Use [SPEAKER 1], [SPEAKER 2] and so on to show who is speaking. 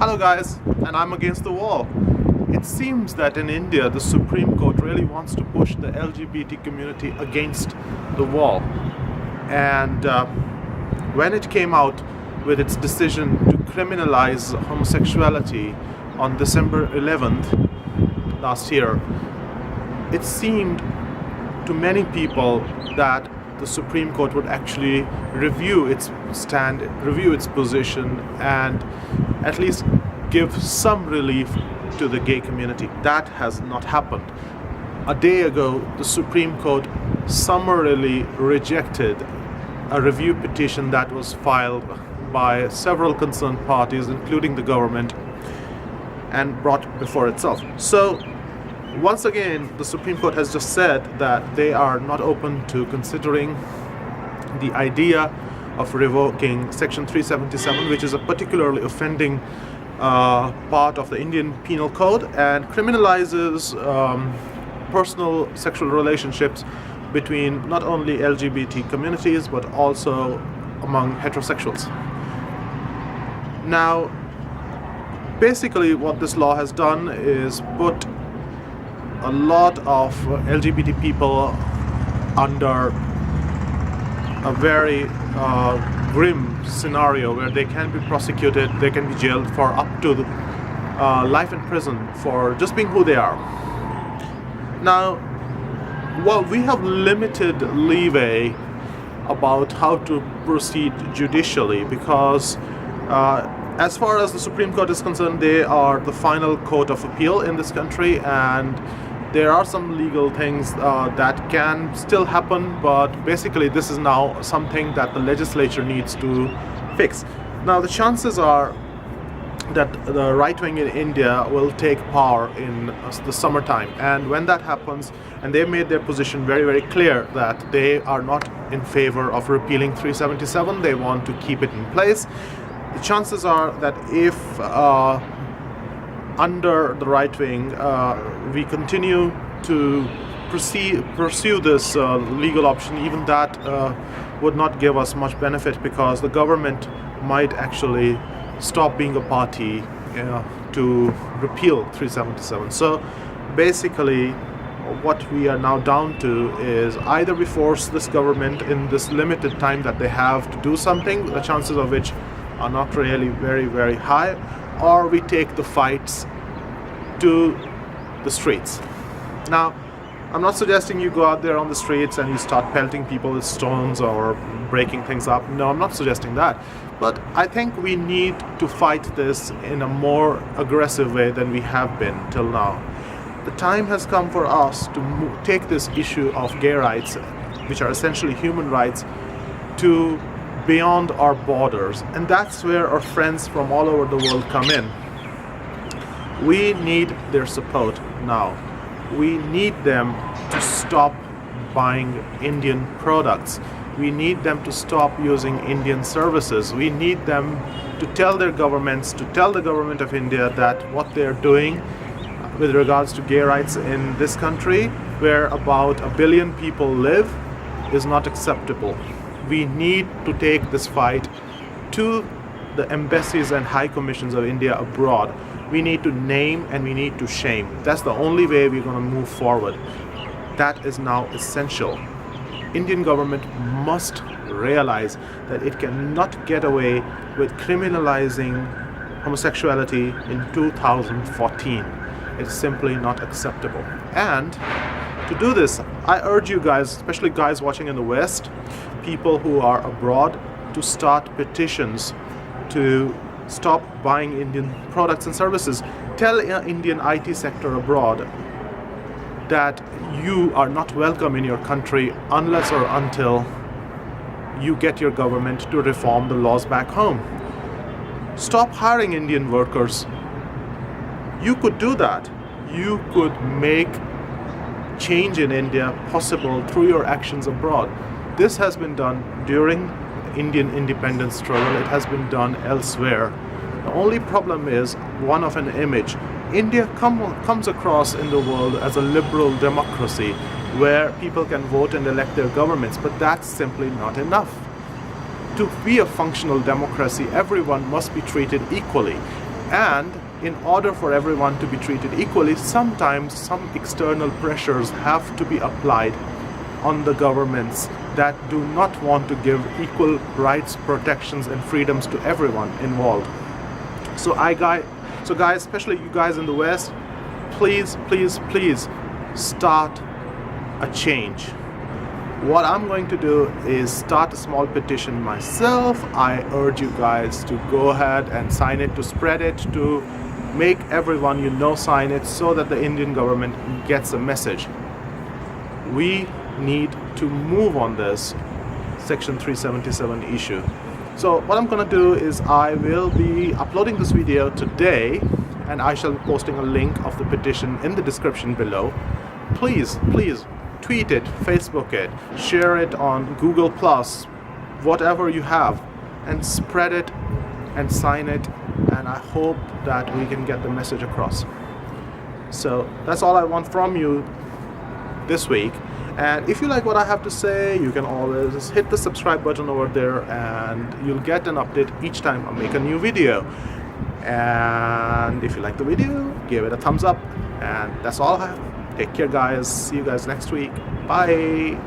[SPEAKER 1] Hello guys, and I'm against the wall. It seems that in India the Supreme Court really wants to push the LGBT community against the wall. And when it came out with its decision to criminalize homosexuality on December 11th last year, it seemed to many people that the Supreme Court would actually review its stand, review its position, and at least give some relief to the gay community. That has not happened. A day ago, the Supreme Court summarily rejected a review petition that was filed by several concerned parties, including the government, and brought before itself. So once again, the Supreme Court has just said that they are not open to considering the idea of revoking Section 377, which is a particularly offending part of the Indian Penal Code and criminalizes personal sexual relationships between not only LGBT communities but also among heterosexuals. Now, basically what this law has done is put a lot of LGBT people under a very grim scenario where they can be prosecuted, they can be jailed for up to life in prison for just being who they are. Now, well, we have limited leeway about how to proceed judicially because as far as the Supreme Court is concerned, they are the final court of appeal in this country, and there are some legal things that can still happen, but basically this is now something that the legislature needs to fix. Now, the chances are that the right wing in India will take power in the summertime, and when that happens, and they've made their position very, very clear that they are not in favor of repealing 377, they want to keep it in place. The chances are that if under the right wing we continue to pursue this legal option, even that would not give us much benefit because the government might actually stop being a party to repeal 377. So basically what we are now down to is either we force this government in this limited time that they have to do something, the chances of which are not really very, very high, or we take the fights to the streets. Now, I'm not suggesting you go out there on the streets and you start pelting people with stones or breaking things up. No, I'm not suggesting that. But I think we need to fight this in a more aggressive way than we have been till now. The time has come for us to take this issue of gay rights, which are essentially human rights, to beyond our borders, and that's where our friends from all over the world come in. We need their support now. We need them to stop buying Indian products. We need them to stop using Indian services. We need them to tell their governments, to tell the government of India that what they're doing with regards to gay rights in this country, where about 1 billion people live, is not acceptable. We need to take this fight to the embassies and high commissions of India abroad. We need to name and we need to shame. That's the only way we're going to move forward. That is now essential. Indian government must realize that it cannot get away with criminalizing homosexuality in 2014. It's simply not acceptable. And to do this, I urge you guys, especially guys watching in the West, people who are abroad, to start petitions to stop buying Indian products and services. Tell Indian IT sector abroad that you are not welcome in your country unless or until you get your government to reform the laws back home. Stop hiring Indian workers. You could do that. You could make change in India possible through your actions abroad. This has been done during Indian independence struggle. It has been done elsewhere. The only problem is one of an image. India comes across in the world as a liberal democracy where people can vote and elect their governments, but that's simply not enough. To be a functional democracy, everyone must be treated equally. And in order for everyone to be treated equally, sometimes some external pressures have to be applied on the governments that do not want to give equal rights, protections, and freedoms to everyone involved. So guys, especially you guys in the West, please start a change. What I'm going to do is start a small petition myself. I urge you guys to go ahead and sign it, to spread it, to make everyone you know sign it, so that the Indian government gets a message. We need to move on this Section 377 issue. So what I'm gonna do is I will be uploading this video today, and I shall be posting a link of the petition in the description below. Please tweet it, Facebook it, share it on Google+, whatever you have, and spread it and sign it, and I hope that we can get the message across. So that's all I want from you this week. And if you like what I have to say, you can always hit the subscribe button over there, and you'll get an update each time I make a new video. And if you like the video, give it a thumbs up. And that's all I have. Take care, guys. See you guys next week. Bye.